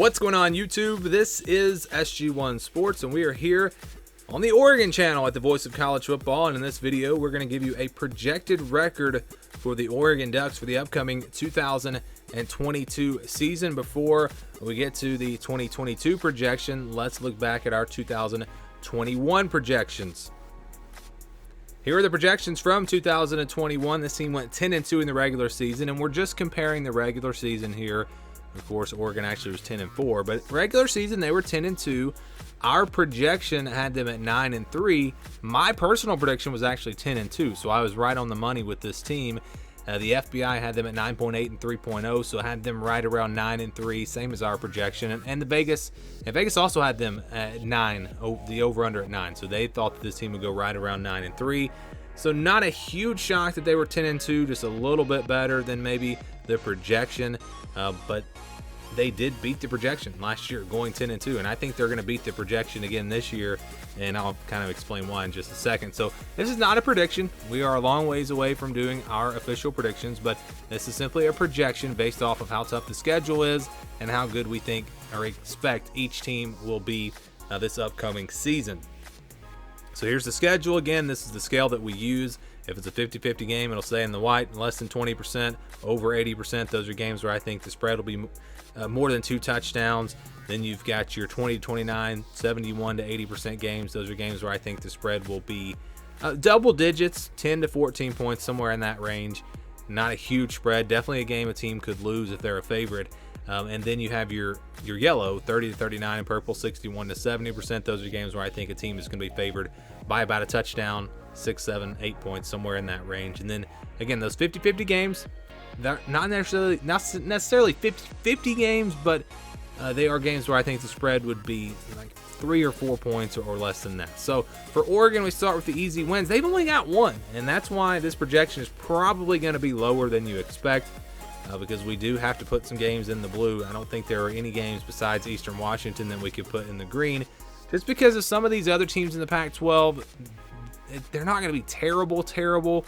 What's going on, YouTube? This is SG1 Sports, and we are here on the Oregon channel at the Voice of College Football. And in this video, we're going to give you a projected record for the Oregon Ducks for the upcoming 2022 season. Before we get to the 2022 projection, let's look back at our 2021 projections. Here are the projections from 2021. This team went 10-2 in the regular season, and we're just comparing the regular season here. Of course, Oregon actually was 10-4, but regular season they were 10-2. Our projection had them at 9-3. My personal prediction was actually 10-2, so I was right on the money with this team. The FBI had them at 9.8 and 3.0, so I had them right around 9-3, same as our projection. And the Vegas also had them at 9, the over/under at 9, so they thought that this team would go right around 9-3. So not a huge shock that they were 10-2, just a little bit better than maybe the projection, but they did beat the projection last year going 10-2, and I think they're going to beat the projection again this year, and I'll kind of explain why in just a second. So this is not a prediction. We are a long ways away from doing our official predictions, but this is simply a projection based off of how tough the schedule is and how good we think or expect each team will be this upcoming season. So here's the schedule again. This is the scale that we use. If it's a 50-50 game, it'll say in the white, less than 20%, over 80%. Those are games where I think the spread will be more than 2 touchdowns. Then you've got your 20-29, 71 to 80% games. Those are games where I think the spread will be double digits, 10 to 14 points, somewhere in that range. Not a huge spread. Definitely a game a team could lose if they're a favorite. And then you have your yellow, 30 to 39, and purple, 61 to 70%. Those are games where I think a team is going to be favored by about a touchdown, 6, 7, 8 points, somewhere in that range. And then again, those 50-50 games, they're not necessarily 50-50 games, but they are games where I think the spread would be like 3 or 4 points or less than that. So for Oregon, we start with the easy wins. They've only got one, and that's why this projection is probably going to be lower than you expect. Because we do have to put some games in the blue. I don't think there are any games besides Eastern Washington that we could put in the green, just because of some of these other teams in the Pac-12. They're not going to be terrible,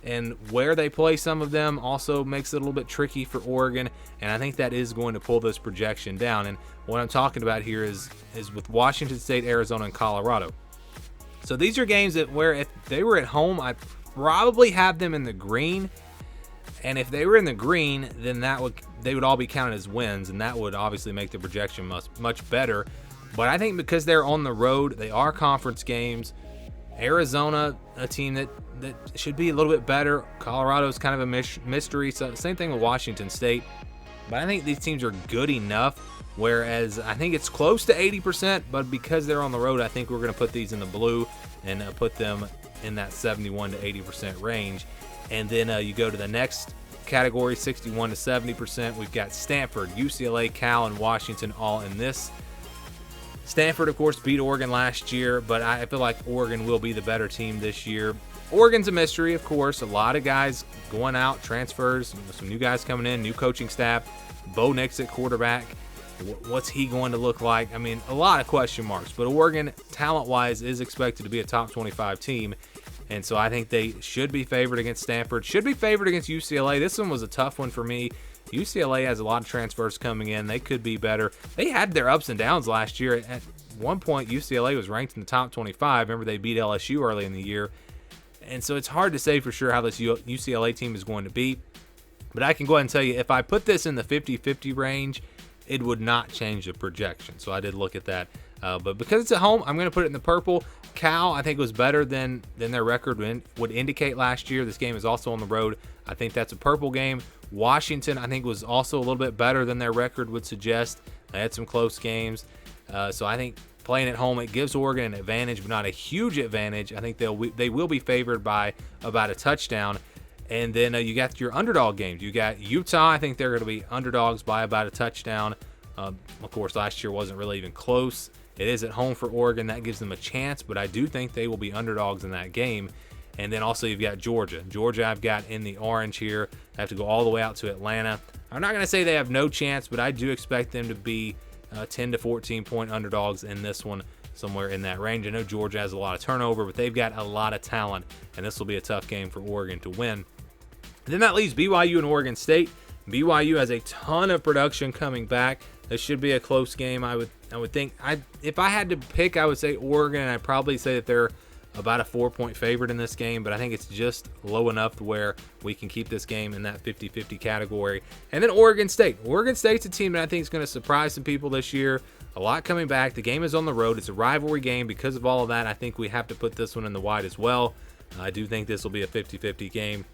and where they play some of them also makes it a little bit tricky for Oregon, and I think that is going to pull this projection down. And what I'm talking about here is with Washington State, Arizona, and Colorado. So these are games that where if they were at home, I'd probably have them in the green. And if they were in the green, then they would all be counted as wins, and that would obviously make the projection much better. But I think because they're on the road, they are conference games. Arizona, a team that should be a little bit better. Colorado is kind of a mystery. So same thing with Washington State. But I think these teams are good enough, whereas I think it's close to 80%, but because they're on the road, I think we're going to put these in the blue and put them in that 71 to 80% range. And then you go to the next category, 61 to 70%. We've got Stanford, UCLA, Cal, and Washington all in this. Stanford, of course, beat Oregon last year, but I feel like Oregon will be the better team this year. Oregon's a mystery, of course. A lot of guys going out, transfers, some new guys coming in, new coaching staff. Bo Nix at quarterback. What's he going to look like? I mean, a lot of question marks. But Oregon, talent-wise, is expected to be a top 25 team. And so I think they should be favored against Stanford, should be favored against UCLA. This one was a tough one for me. UCLA has a lot of transfers coming in. They could be better. They had their ups and downs last year. At one point, UCLA was ranked in the top 25. Remember, they beat LSU early in the year. And so it's hard to say for sure how this UCLA team is going to be. But I can go ahead and tell you, if I put this in the 50-50 range, it would not change the projection. So I did look at that. But because it's at home, I'm going to put it in the purple. Cal, I think, was better than their record would indicate last year. This game is also on the road. I think that's a purple game. Washington, I think, was also a little bit better than their record would suggest. They had some close games. So I think playing at home, it gives Oregon an advantage, but not a huge advantage. I think they will be favored by about a touchdown. And then you got your underdog games. You got Utah. I think they're going to be underdogs by about a touchdown. Of course, last year wasn't really even close. It is at home for Oregon. That gives them a chance, but I do think they will be underdogs in that game. And then also you've got Georgia. Georgia I've got in the orange here. I have to go all the way out to Atlanta. I'm not going to say they have no chance, but I do expect them to be 10 to 14 point underdogs in this one, somewhere in that range. I know Georgia has a lot of turnover, but they've got a lot of talent, and this will be a tough game for Oregon to win. And then that leaves BYU and Oregon State. BYU has a ton of production coming back. This should be a close game. I would think. If I had to pick, I would say Oregon, and I'd probably say that they're about a 4-point favorite in this game, but I think it's just low enough to where we can keep this game in that 50-50 category. And then Oregon State. Oregon State's a team that I think is going to surprise some people this year. A lot coming back. The game is on the road. It's a rivalry game. Because of all of that, I think we have to put this one in the wide as well. I do think this will be a 50-50 game.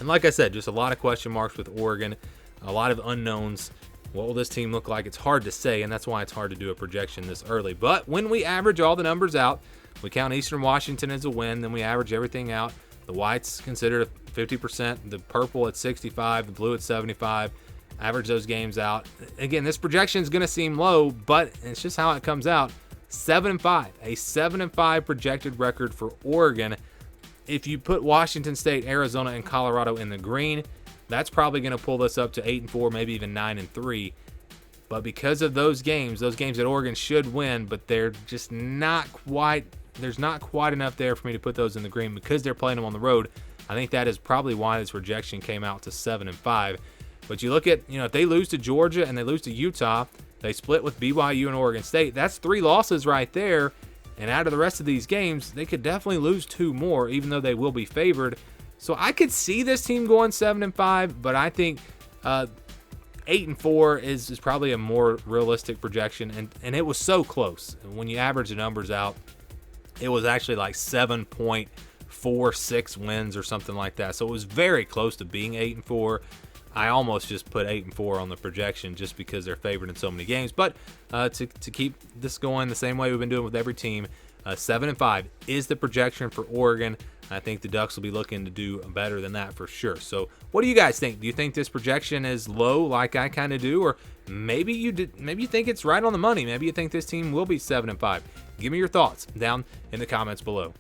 And like I said, just a lot of question marks with Oregon, a lot of unknowns. What will this team look like? It's hard to say, and that's why it's hard to do a projection this early. But when we average all the numbers out, we count Eastern Washington as a win, then we average everything out. The white's considered 50%, the purple at 65, the blue at 75. Average those games out. Again, this projection is going to seem low, but it's just how it comes out. 7-5, a 7-5 projected record for Oregon. If you put Washington State, Arizona, and Colorado in the green, that's probably going to pull this up to 8-4, maybe even 9-3. But because of those games that Oregon should win, but they're just not quite. There's not quite enough there for me to put those in the green because they're playing them on the road. I think that is probably why this projection came out to 7-5. But you look at, if they lose to Georgia and they lose to Utah, they split with BYU and Oregon State. That's 3 losses right there. And out of the rest of these games, they could definitely lose 2 more, even though they will be favored. So I could see this team going 7-5, but I think 8-4 is probably a more realistic projection. And it was so close. When you average the numbers out, it was actually like 7.46 wins or something like that. So it was very close to being 8-4. I almost just put 8-4 on the projection just because they're favored in so many games. But to keep this going the same way we've been doing with every team, 7-5 is the projection for Oregon. I think the Ducks will be looking to do better than that for sure. So what do you guys think? Do you think this projection is low like I kind of do? Or maybe you think it's right on the money. Maybe you think this team will be 7-5. Give me your thoughts down in the comments below.